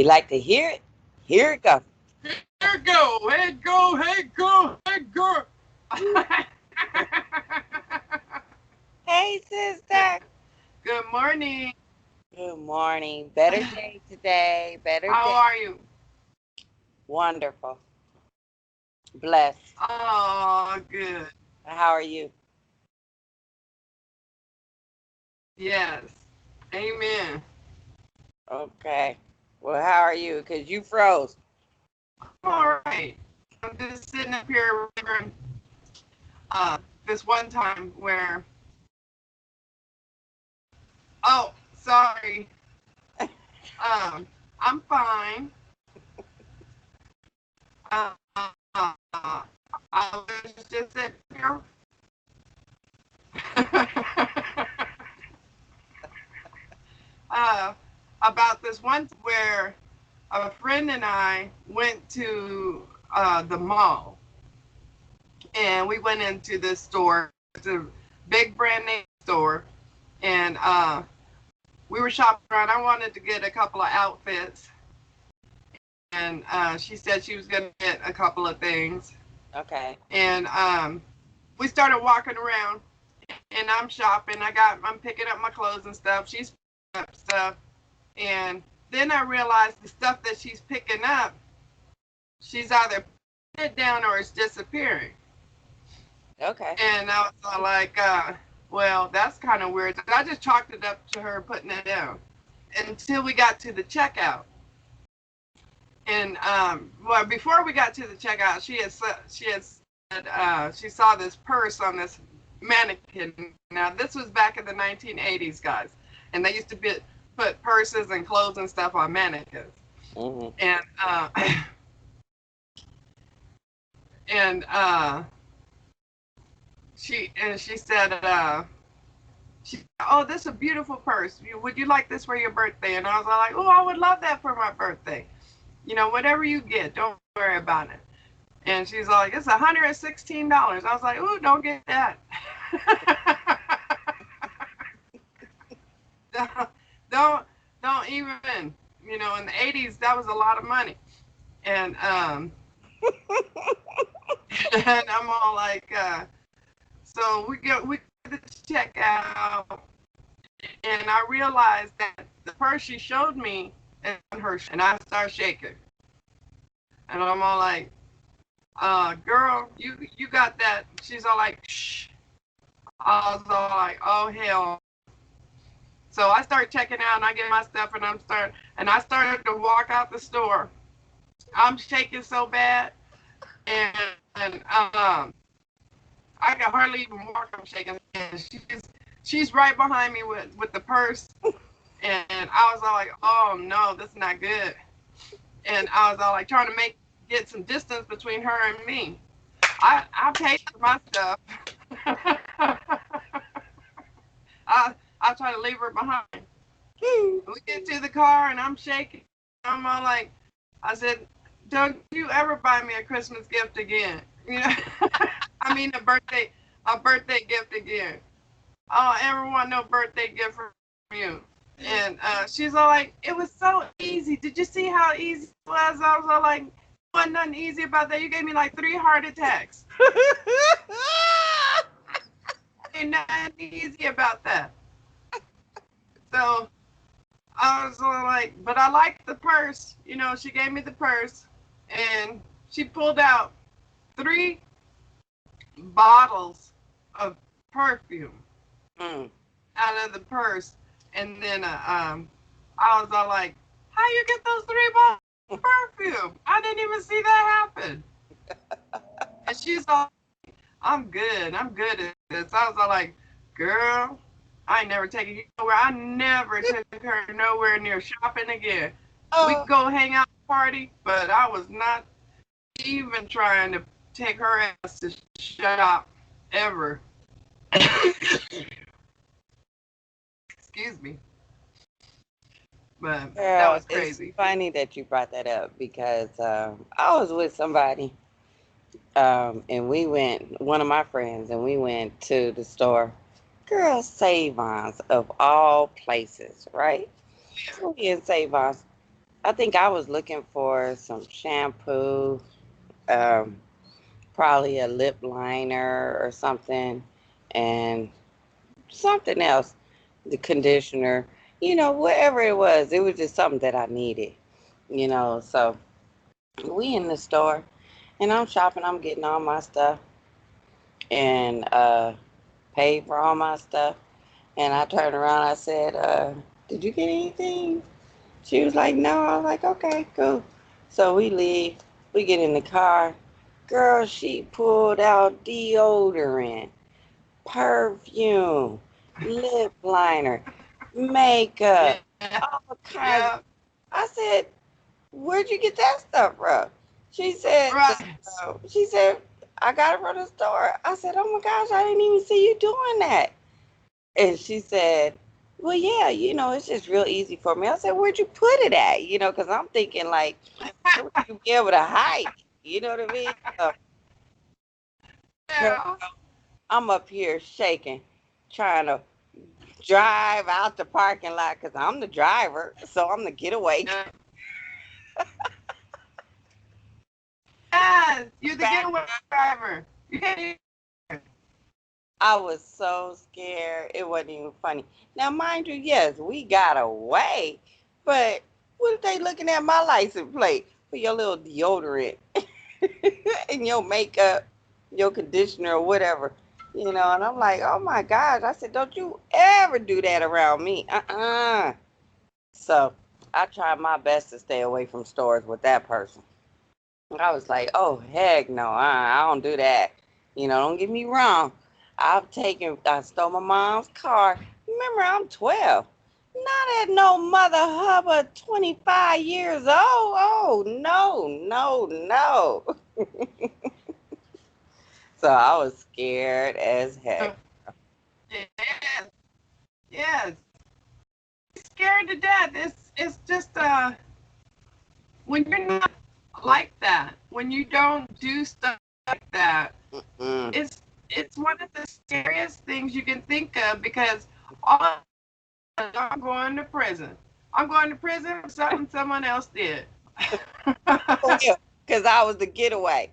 like to hear it? Here it goes. Here go, hey go, hey go, hey go. Hey, sister. Good morning. Good morning. Better day today. Better How day. are you? Wonderful. Blessed. Oh, good. How are you? Yes. Amen. Okay. Well, how are you? Because you froze. All right. I'm just sitting up here remembering this one time where, oh, sorry. I'm fine. Uh, I was just sitting here. uh, about this one where a friend and I went to the mall, and we went into this store. It's a big brand name store, and we were shopping around. I wanted to get a couple of outfits, and she said she was going to get a couple of things. Okay. And we started walking around, and I'm shopping. I'm picking up my clothes and stuff. She's picking up stuff, and then I realized the stuff that she's picking up, she's either putting it down or it's disappearing. Okay. And I was all like, well, that's kind of weird. I just chalked it up to her putting it down until we got to the checkout. And well, before we got to the checkout, she said she saw this purse on this mannequin. Now this was back in the 1980s, guys, and they used to put purses and clothes and stuff on mannequins. Mm-hmm. And and she said oh, this is a beautiful purse. Would you like this for your birthday? And I was like, oh, I would love that for my birthday. You know, whatever you get, don't worry about it. And she's like, it's $116. I was like, ooh, don't get that. don't don't even. You know, in the 80s, that was a lot of money. And and I'm all like, so we get the check out, and I realized that the purse she showed me is on her, and I start shaking, and I'm all like, girl, you got that? She's all like, shh. I was all like, oh hell. So I started checking out, and I get my stuff, and I started to walk out the store. I'm shaking so bad, and I can hardly even walk. I'm shaking, and she's right behind me with the purse, and I was all like, oh no, this is not good. And I was all like trying to get some distance between her and me. I paid for my stuff. I I try to leave her behind. We get to the car, and I'm shaking. I'm all like, I said, don't you ever buy me a Christmas gift again? You know, I mean a birthday gift again. I don't ever want no birthday gift from you. And she's all like, it was so easy. Did you see how easy it was? I was all like, wasn't nothing easy about that. You gave me like 3 heart attacks. Ain't nothing easy about that. So I was all like, but I liked the purse. You know, she gave me the purse, and she pulled out 3 bottles of perfume Mm. out of the purse. And then I was all like, how you get those 3 bottles of perfume? I didn't even see that happen. And she's all, I'm good. I'm good at this. I was all like, girl, I ain't never taking you nowhere. I never took her nowhere near shopping again. We Oh. could go hang out party, but I was not even trying to take her ass to shop ever. Excuse me. But that Girl, was it's crazy. funny that you brought that up because I was with somebody and we went, one of my friends, and we went to the store. Girl, Savons of all places, right? So we in Savons. I think I was looking for some shampoo, um, probably a lip liner or something, and something else, the conditioner, whatever it was. It was just something that I needed, So we in the store, and I'm shopping. I'm getting all my stuff, and paid for all my stuff. And I turned around. I said, "Did you get anything?" She was like, "No." I was like, "Okay, cool." So we leave. We get in the car. Girl, she pulled out deodorant, perfume, lip liner, makeup, Yeah. all kinds of. Yeah. I said, "Where'd you get that stuff from?" She said, Right. she said, "I got it from the store." I said, "Oh my gosh, I didn't even see you doing that." And she said, "Well, yeah, it's just real easy for me." I said, "Where'd you put it at?" Because I'm thinking like, where would you be able to hide it? You know what I mean? So, girl, Yeah. I'm up here shaking, trying to drive out the parking lot because I'm the driver, so I'm the getaway. Yeah. Yes, you're the Back, getaway driver. You can't I was so scared. It wasn't even funny. Now, mind you, yes, we got away, but what if they looking at my license plate for your little deodorant and your makeup, your conditioner, or whatever? And I'm like, oh my gosh. I said, don't you ever do that around me. So I tried my best to stay away from stores with that person. I was like, oh, heck no, I don't do that. Don't get me wrong. I stole my mom's car. Remember, I'm 12. Not at no mother hubba 25 years old. Oh, no, no, no. So I was scared as heck. Yes, yes. Scared to death. It's just when you're not like that, when you don't do stuff like that, Mm, it's one of the scariest things you can think of because all I'm going to prison. I'm going to prison for something someone else did. for real, because I was the getaway.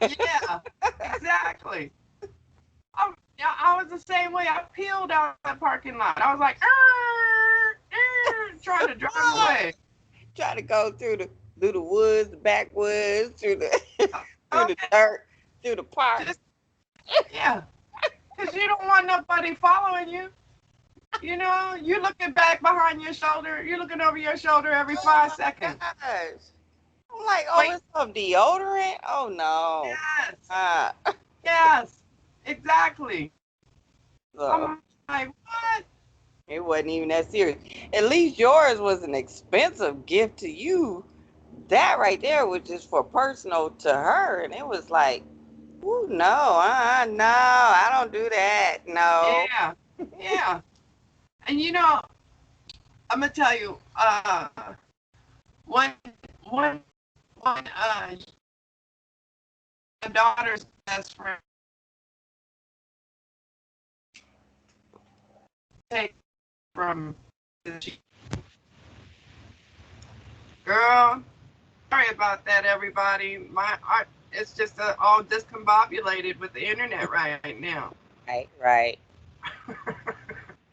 Yeah, exactly. Yeah, I was the same way. I peeled out that parking lot. I was like, trying to drive away. Try to go through the woods, the backwoods, through the Okay, dirt, through the park. just yeah, because you don't want nobody following you. You know, you looking back behind your shoulder. You're looking over your shoulder every Oh five my seconds. gosh. I'm like, oh, Wait, it's some deodorant? Oh no. yes, Uh, yes, exactly. so I'm like, what? it wasn't even that serious. At least yours was an expensive gift to you. That right there was just for personal to her. And it was like, ooh, no, no, I don't do that. No. Yeah, yeah. And I'm gonna tell you, one, one, one, my daughter's best friend take from she, girl. Sorry about that, everybody. My art, it's just all discombobulated with the internet right now. Right, right.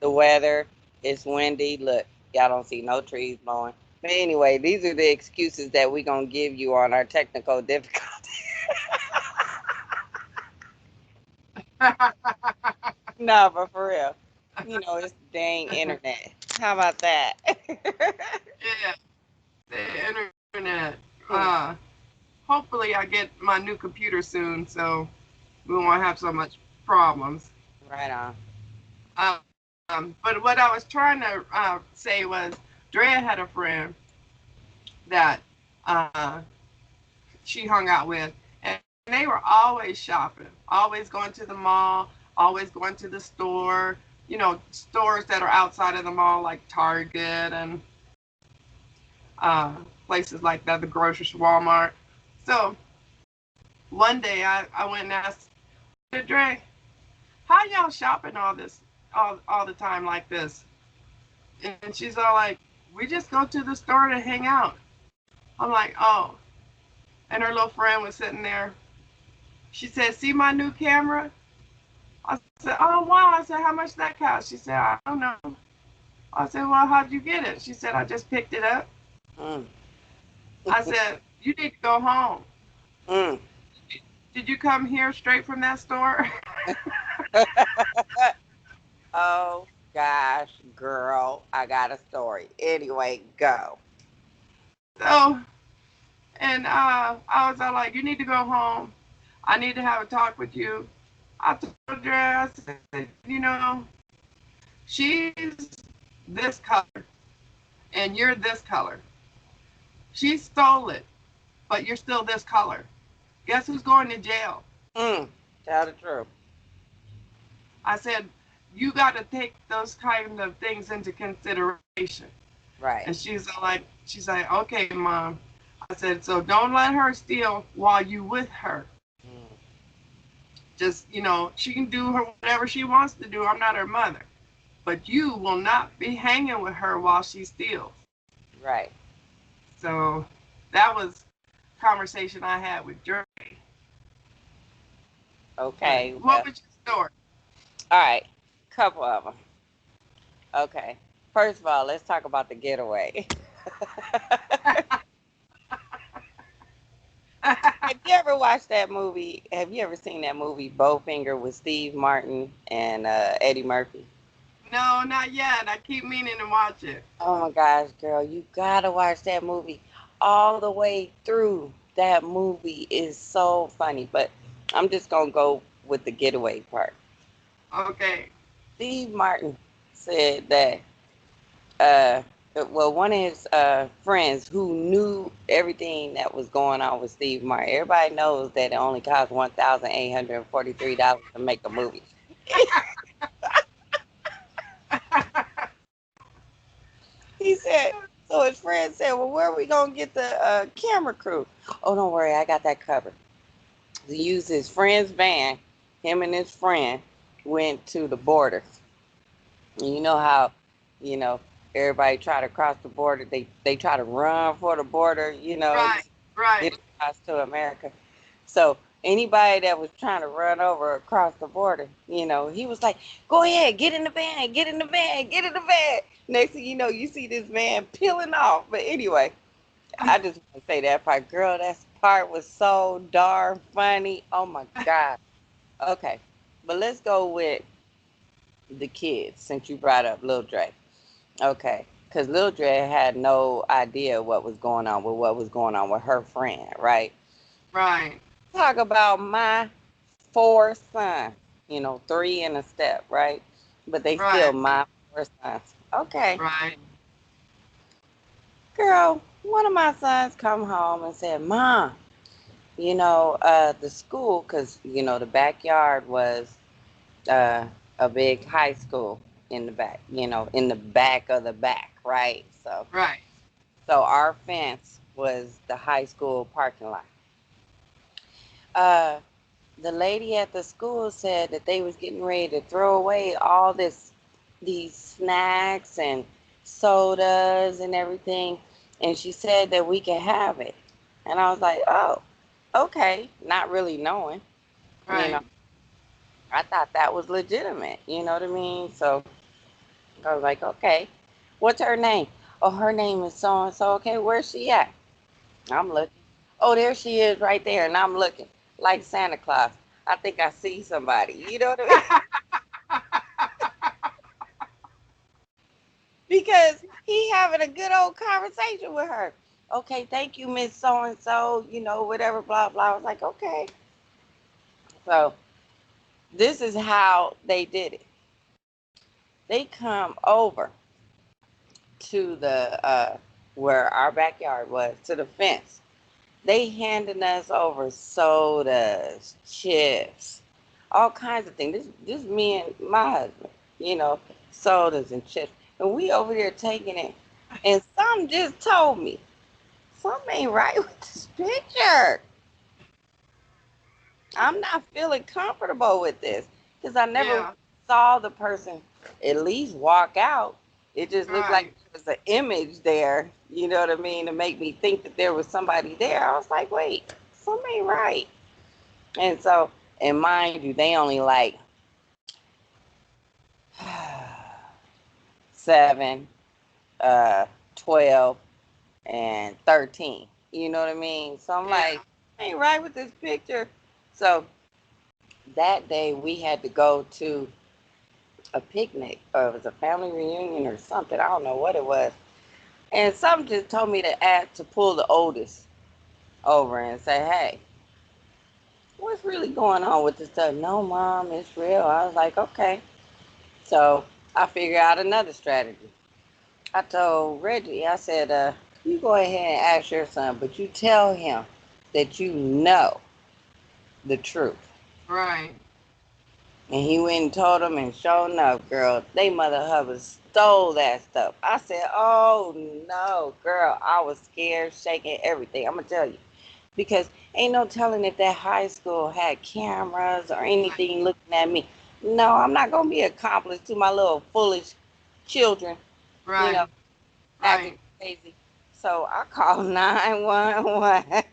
The weather, it's windy. Look, y'all don't see no trees blowing. But anyway, these are the excuses that we're going to give you on our technical difficulties. No, but for real. It's the dang internet. How about that? Yeah, the internet. Hopefully, I get my new computer soon, so we won't have so much problems. Right on. But what I was trying to say was, Drea had a friend that uh, she hung out with, and they were always shopping, always going to the mall, always going to the store. Stores that are outside of the mall, like Target and places like that, the grocery store, Walmart. So one day I went and asked Dre, how y'all shopping all the time like this? And she's all like, we just go to the store to hang out. I'm like, oh. And her little friend was sitting there. She said, see my new camera? I said, oh, wow. I said, how much that cost? She said, I don't know. I said, well, how'd you get it? She said, I just picked it up. Mm. I said, you need to go home. Mm. Did you come here straight from that store? Oh gosh, girl, I got a story. Anyway, go. So, and I was all like, you need to go home. I need to have a talk with you. I told her, I said, she's this color and you're this color. She stole it, but you're still this color. Guess who's going to jail? Mm. Tell the truth. I said, you got to take those kind of things into consideration. Right. And she's like, okay, mom. I said, so don't let her steal while you with her. Mm. Just, she can do her whatever she wants to do. I'm not her mother. But you will not be hanging with her while she steals. Right. So that was a conversation I had with Dre. But Okay. what Well, was your story? all right. Couple of them. Okay. First of all, let's talk about the getaway. Have you ever watched that movie? Have you ever seen that movie Bowfinger with Steve Martin and Eddie Murphy? No, not yet. I keep meaning to watch it. Oh my gosh, girl, you gotta watch that movie all the way through. That movie is so funny, but I'm just gonna go with the getaway part. Okay. Steve Martin said that, uh, well, one of his friends who knew everything that was going on with Steve Martin, everybody knows that it only cost $1,843 to make a movie. He said, so his friend said, well, where are we going to get the camera crew? Oh, don't worry, I got that covered. He used his friend's van. Him and his friend went to the border. And you know how, you know, everybody try to cross the border. They try to run for the border, Right, right. get across to America. So anybody that was trying to run over across the border, he was like, go ahead, get in the van, get in the van, get in the van. Next thing you know, you see this van peeling off. But anyway, I just want to say that part. Girl, that part was so darn funny. Oh my God. Okay. But let's go with the kids since you brought up Lil Dre. Okay. Because Lil Dre had no idea what was going on with her friend, right? Right, Talk about my four sons, three in a step, right? But they still right, my four sons. Okay. right. Girl, one of my sons come home and said, Mom, the school, because, the backyard was uh, a big high school in the back, in the back of the back, right? Right. So our fence was the high school parking lot. Uh, the lady at the school said that they was getting ready to throw away these snacks and sodas and everything, and she said that we could have it. And I was like, oh, okay, not really knowing, you know. Right. I thought that was legitimate, you know what I mean? So I was like, okay, what's her name? Oh, her name is so and so. Okay, where's she at? I'm looking. Oh, there she is right there, and I'm looking like Santa Claus. I think I see somebody. You know what I mean? Because he having a good old conversation with her. Okay, thank you, Miss So and So. Whatever, blah blah. I was like, okay. So this is how they did it. They come over to the where our backyard was, to the fence. They handing us over sodas, chips, all kinds of things. This me and my husband, you know, sodas and chips. And we over there taking it. And some just told me, something ain't right with this picture. I'm not feeling comfortable with this. Because I never Yeah. saw the person at least walk out. It just looked like Right. there was an image there, you know what I mean, to make me think that there was somebody there. I was like, wait, something ain't right. And so, and mind you, they only like 7, 12, and 13. You know what I mean? So I'm Yeah. like, ain't right with this picture. So that day we had to go to a picnic, or it was a family reunion or something. I don't know what it was. And something just told me to ask to pull the oldest over and say, hey, what's really going on with this stuff? No, mom, it's real. I was like, okay. So I figured out another strategy. I told Reggie, I said, you go ahead and ask your son, but you tell him that you know the truth. Right. And he went and told him, and sure enough, girl, they mother Hubbard stole that stuff. I said, oh no, girl, I was scared, shaking, everything. I'm gonna tell you. Because ain't no telling if that high school had cameras or anything looking at me. No, I'm not gonna be accomplice to my little foolish children, you know, Right. acting Right. crazy. So I called 911.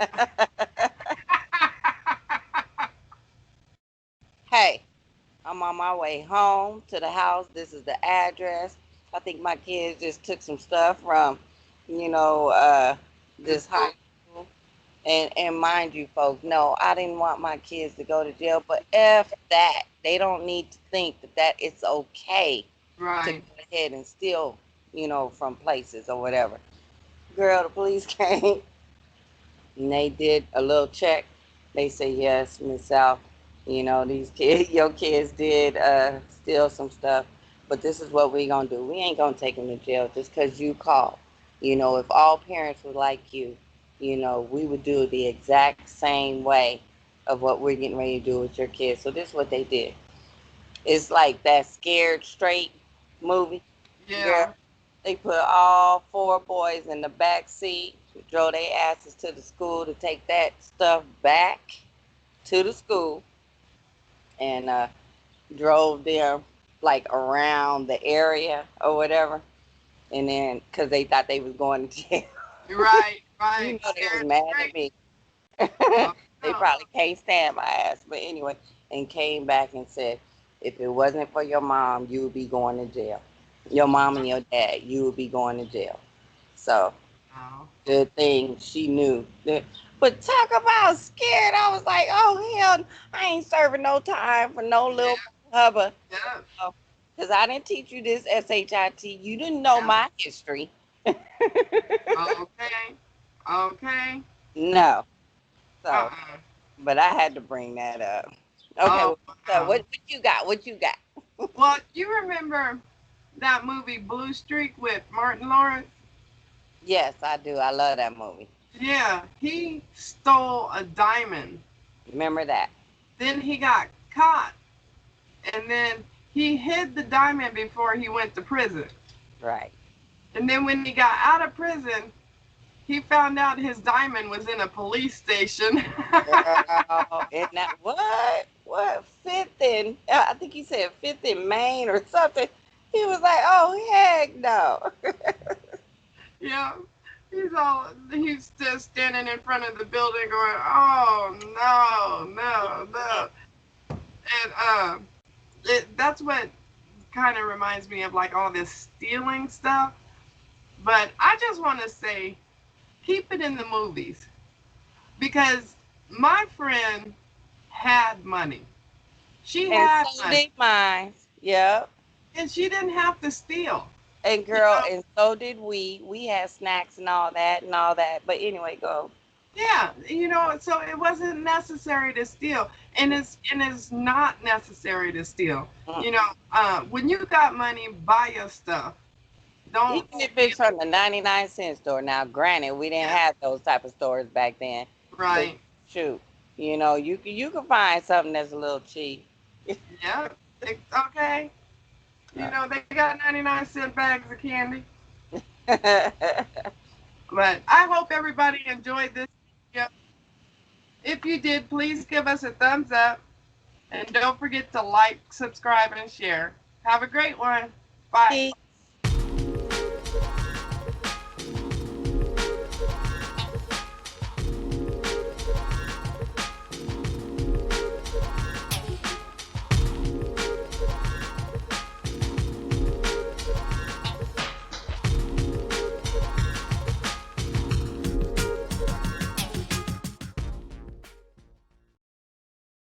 Hey, I'm on my way home to the house. This is the address. I think my kids just took some stuff from, you know, The this high school. school. And mind you, folks, no, I didn't want my kids to go to jail, but F that. They don't need to think that it's okay to go Right. ahead and steal, from places or whatever. Girl, the police came and they did a little check. They say, yes, Miss South, these kids, your kids did steal some stuff, but this is what we gonna do. We ain't gonna take them to jail just because you called. If all parents were like you, we would do the exact same way of what we're getting ready to do with your kids. So this is what they did. It's like that Scared Straight movie, girl. Yeah. They put all 4 boys in the back seat, drove their asses to the school to take that stuff back to the school, and drove them like around the area or whatever. And then, because they thought they was going to jail, Right. you Right. know, they was Scared mad at straight. me. Oh They no. probably can't stand my ass. But anyway, and came back and said, if it wasn't for your mom, you would be going to jail. Your mom and your dad, you would be going to jail. So No. good thing she knew that. But talk about scared. I was like, oh hell, I ain't serving no time for no Yeah. little hubba. Yeah. Because I didn't teach you this SHIT. You didn't know Yeah. my history. Okay. Okay. No. So, Uh-uh. but I had to bring that up. Okay, Oh well, so wow. what you got? What you got? Well, you remember that movie Blue Streak with Martin Lawrence? Yes, I do. I love that movie. Yeah, he stole a diamond. Remember that? Then he got caught, and then he hid the diamond before he went to prison. Right. And then when he got out of prison, he found out his diamond was in a police station. Girl, and that what? What fifth in? I think he said fifth in Maine or something. He was like, "Oh heck no!" Yeah, he's just standing in front of the building going, "Oh no, no, no," and that's what kind of reminds me of like all this stealing stuff. But I just want to say, keep it in the movies because my friend had money. She And had so money, did mine. Yep. and she didn't have to steal. And You girl, know, and so did we. We had snacks and all that and all that. But anyway, go. yeah, so it wasn't necessary to steal, and it's not necessary to steal. Mm-mm. When you got money, buy your stuff. Don't Even if steal. it's from the 99-cent store. Now, granted, we didn't Yeah, have those type of stores back then. But right. shoot, you can find something that's a little cheap. Yeah, it's okay. They got 99-cent bags of candy. But I hope everybody enjoyed this video. If you did, please give us a thumbs up. And don't forget to like, subscribe, and share. Have a great one. Bye.